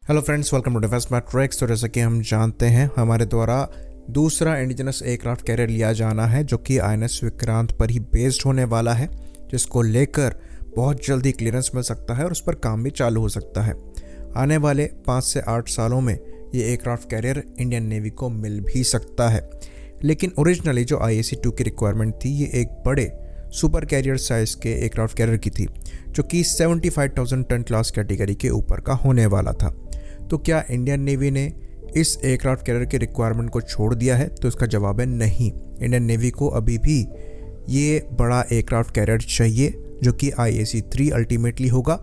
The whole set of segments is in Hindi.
Hello friends, welcome to defence matrix. तो जैसा कि हम जानते हैं, हमारे द्वारा दूसरा इंडिजिनस एयरक्राफ्ट कैरियर लिया जाना है जो कि INS विक्रांत पर ही बेस्ड होने वाला है, जिसको लेकर बहुत जल्दी क्लियरेंस मिल सकता है और उस पर काम भी चालू हो सकता है। आने वाले 5 से 8 सालों में ये एयरक्राफ्ट कैरियर इंडियन नेवी को मिल भी सकता है। लेकिन ओरिजिनली जो IAC-2 की रिक्वायरमेंट थी, ये एक बड़े सुपर कैरियर साइज़ के एयरक्राफ्ट कैरियर की थी जो कि 75,000 टन क्लास कैटेगरी के ऊपर का होने वाला था। तो क्या इंडियन नेवी ने इस एयरक्राफ्ट कैरियर के रिक्वायरमेंट को छोड़ दिया है? तो इसका जवाब है नहीं। इंडियन नेवी को अभी भी ये बड़ा एयरक्राफ्ट कैरियर चाहिए जो कि IAC-3 अल्टीमेटली होगा,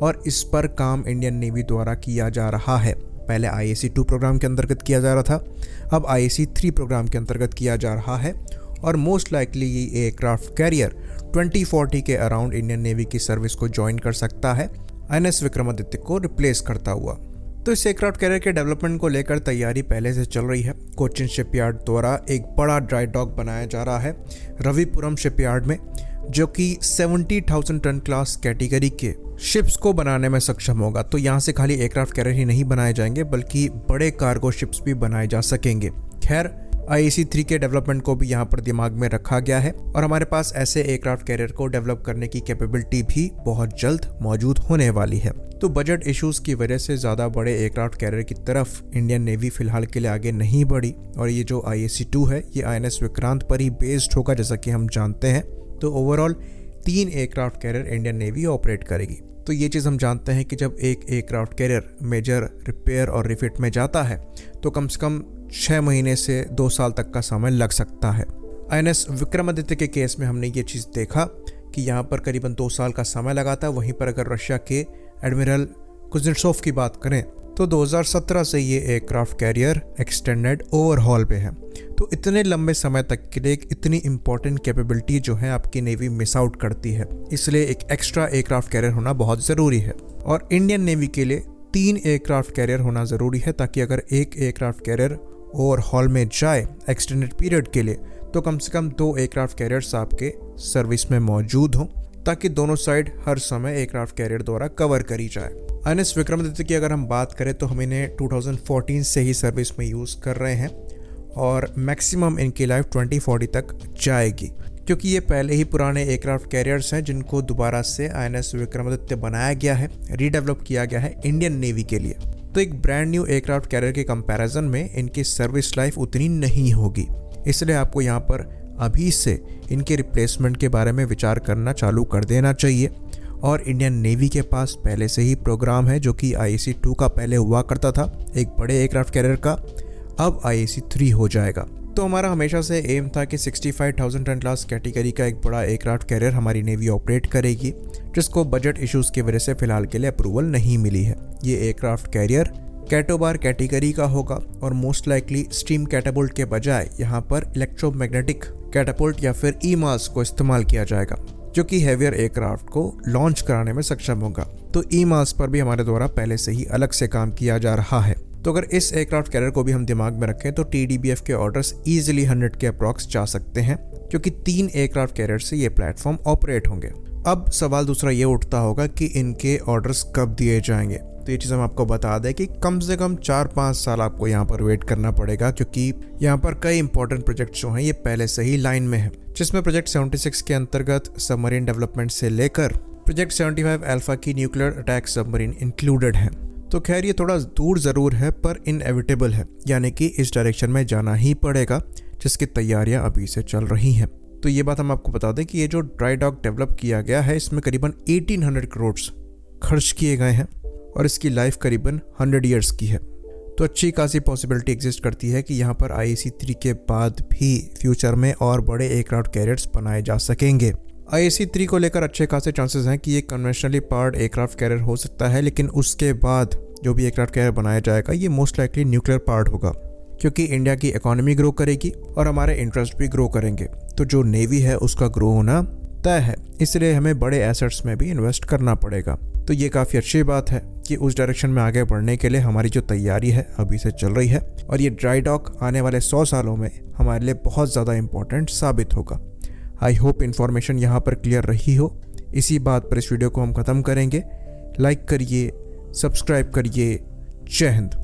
और इस पर काम इंडियन नेवी द्वारा किया जा रहा है। पहले IAC-2 प्रोग्राम के अंतर्गत किया जा रहा था, अब IAC-3 प्रोग्राम के अंतर्गत किया जा रहा है, और मोस्ट लाइकली ये एयरक्राफ्ट कैरियर 2040 के अराउंड इंडियन नेवी की सर्विस को ज्वाइन कर सकता है, INS विक्रमादित्य को रिप्लेस करता हुआ। तो इस एयरक्राफ्ट कैरियर के डेवलपमेंट को लेकर तैयारी पहले से चल रही है। कोचिन शिपयार्ड द्वारा एक बड़ा ड्राई डॉक बनाया जा रहा है रविपुरम शिपयार्ड में, जो कि 70,000 टन क्लास कैटेगरी के शिप्स को बनाने में सक्षम होगा। तो यहाँ से खाली एयरक्राफ्ट कैरियर ही नहीं बनाए जाएंगे, बल्कि बड़े कार्गो शिप्स भी बनाए जा सकेंगे। खैर, IAC-3 के डेवलपमेंट को भी यहाँ पर दिमाग में रखा गया है, और हमारे पास ऐसे एयरक्राफ्ट कैरियर को डेवलप करने की कैपेबिलिटी भी बहुत जल्द मौजूद होने वाली है। तो बजट इश्यूज की वजह से ज़्यादा बड़े एयरक्राफ्ट कैरियर की तरफ इंडियन नेवी फिलहाल के लिए आगे नहीं बढ़ी, और ये जो IAC-2 है ये INS विक्रांत पर ही बेस्ड होगा, जैसा कि हम जानते हैं। तो overall 3 aircraft carrier Indian navy operate करेगी। तो ये चीज़ हम जानते हैं कि जब एक एयरक्राफ्ट कैरियर मेजर रिपेयर और रिफिट में जाता है तो कम से कम 6 महीने से 2 साल तक का समय लग सकता है। INS विक्रमादित्य के केस में हमने ये चीज़ देखा कि यहाँ पर करीबन 2 साल का समय लगा था। वहीं पर अगर रशिया के एडमिरल कुज़नेत्सोव की बात करें तो 2017 से ये एयरक्राफ्ट कैरियर एक्सटेंडेड ओवरहॉल पे है। तो इतने लंबे समय तक के लिए इतनी इंपॉर्टेंट कैपेबिलिटी जो है आपकी नेवी मिस आउट करती है, इसलिए एक एक्स्ट्रा एयरक्राफ्ट कैरियर होना बहुत ज़रूरी है। और इंडियन नेवी के लिए 3 एयरक्राफ्ट कैरियर होना ज़रूरी है, ताकि अगर एक एयरक्राफ्ट कैरियर ओवरहॉल में जाए एक्सटेंडेड पीरियड के लिए, तो कम से कम 2 एयरक्राफ्ट कैरियर्स आपके सर्विस में मौजूद हों, ताकि दोनों साइड हर समय एयरक्राफ्ट कैरियर द्वारा कवर करी जाए। INS विक्रमादित्य की अगर हम बात करें तो हम इन्हें 2014 से ही सर्विस में यूज़ कर रहे हैं, और मैक्सिमम इनकी लाइफ 2040 तक जाएगी, क्योंकि ये पहले ही पुराने एयरक्राफ्ट कैरियर्स हैं जिनको दोबारा से INS विक्रमादित्य बनाया गया है, रीडेवलप किया गया है इंडियन नेवी के लिए। तो एक ब्रांड न्यू एयरक्राफ्ट कैरियर के कंपैरिजन में इनकी सर्विस लाइफ उतनी नहीं होगी, इसलिए आपको यहाँ पर अभी से इनके रिप्लेसमेंट के बारे में विचार करना चालू कर देना चाहिए। और इंडियन नेवी के पास पहले से ही प्रोग्राम है जो कि IAC-2 का पहले हुआ करता था, एक बड़े एयरक्राफ्ट कैरियर का, अब IAC-3 हो जाएगा। तो हमारा हमेशा से एम था कि 65,000 टन क्लास कैटेगरी का एक बड़ा एयरक्राफ्ट कैरियर हमारी नेवी ऑपरेट करेगी, जिसको बजट इश्यूज़ की वजह से फिलहाल के लिए अप्रूवल नहीं मिली है। ये एयरक्राफ्ट कैरियर कैटोबार कैटेगरी का होगा, और मोस्ट लाइकली स्टीम कैटापुल्ट के बजाय यहाँ पर इलेक्ट्रोमैग्नेटिक कैटापुल्ट या फिर EMAS को इस्तेमाल किया जाएगा, जो कि हैवियर एयरक्राफ्ट को लॉन्च कराने में सक्षम होगा। तो EMAS पर भी हमारे द्वारा पहले से ही अलग से काम किया जा रहा है। तो अगर इस एयरक्राफ्ट कैरियर को भी हम दिमाग में रखें तो TDBF के ऑर्डर्स ईजिली 100 के अप्रॉक्स जा सकते हैं, क्योंकि 3 एयरक्राफ्ट कैरियर से ये प्लेटफॉर्म ऑपरेट होंगे। अब सवाल दूसरा ये उठता होगा कि इनके ऑर्डर्स कब दिए जाएंगे। तो ये चीज़ हम आपको बता दें कि कम से कम 4-5 साल आपको यहाँ पर वेट करना पड़ेगा, क्योंकि यहाँ पर कई इंपॉर्टेंट प्रोजेक्ट जो हैं ये पहले से ही लाइन में है, जिसमें प्रोजेक्ट 76 के अंतर्गत सबमरीन डेवलपमेंट से लेकर प्रोजेक्ट 75 अल्फा की न्यूक्लियर अटैक सबमरीन इंक्लूडेड है। तो खैर, ये थोड़ा दूर ज़रूर है पर इनएविटेबल है, यानी कि इस डायरेक्शन में जाना ही पड़ेगा, जिसकी तैयारियां अभी से चल रही हैं। तो ये बात हम आपको बता दें कि ये जो ड्राई डॉक डेवलप किया गया है, इसमें करीबन 1800 करोड़ खर्च किए गए हैं, और इसकी लाइफ करीबन 100 ईयर्स की है। तो अच्छी खासी पॉसिबिलिटी एग्जिस्ट करती है कि यहाँ पर IAC-3 के बाद भी फ्यूचर में और बड़े एयरक्राफ्ट कैरियर्स बनाए जा सकेंगे। IAC-3 को लेकर अच्छे खासे चांसेस हैं कि ये कन्वेंशनली पावर्ड एयरक्राफ्ट कैरियर हो सकता है, लेकिन उसके बाद जो भी एयरक्राफ्ट कैरियर बनाया जाएगा ये मोस्ट लाइकली न्यूक्लियर पावर्ड होगा, क्योंकि इंडिया की इकोनॉमी ग्रो करेगी और हमारे इंटरेस्ट भी ग्रो करेंगे। तो जो नेवी है उसका ग्रो होना तय है, इसलिए हमें बड़े एसेट्स में भी इन्वेस्ट करना पड़ेगा। तो ये काफ़ी अच्छी बात है कि उस डायरेक्शन में आगे बढ़ने के लिए हमारी जो तैयारी है अभी से चल रही है, और ये ड्राई डॉक आने वाले 100 सालों में हमारे लिए बहुत ज़्यादा इम्पोर्टेंट साबित होगा। आई होप इन्फॉर्मेशन यहाँ पर क्लियर रही हो। इसी बात पर इस वीडियो को हम ख़त्म करेंगे। लाइक करिए, सब्सक्राइब करिए, जय हिंद।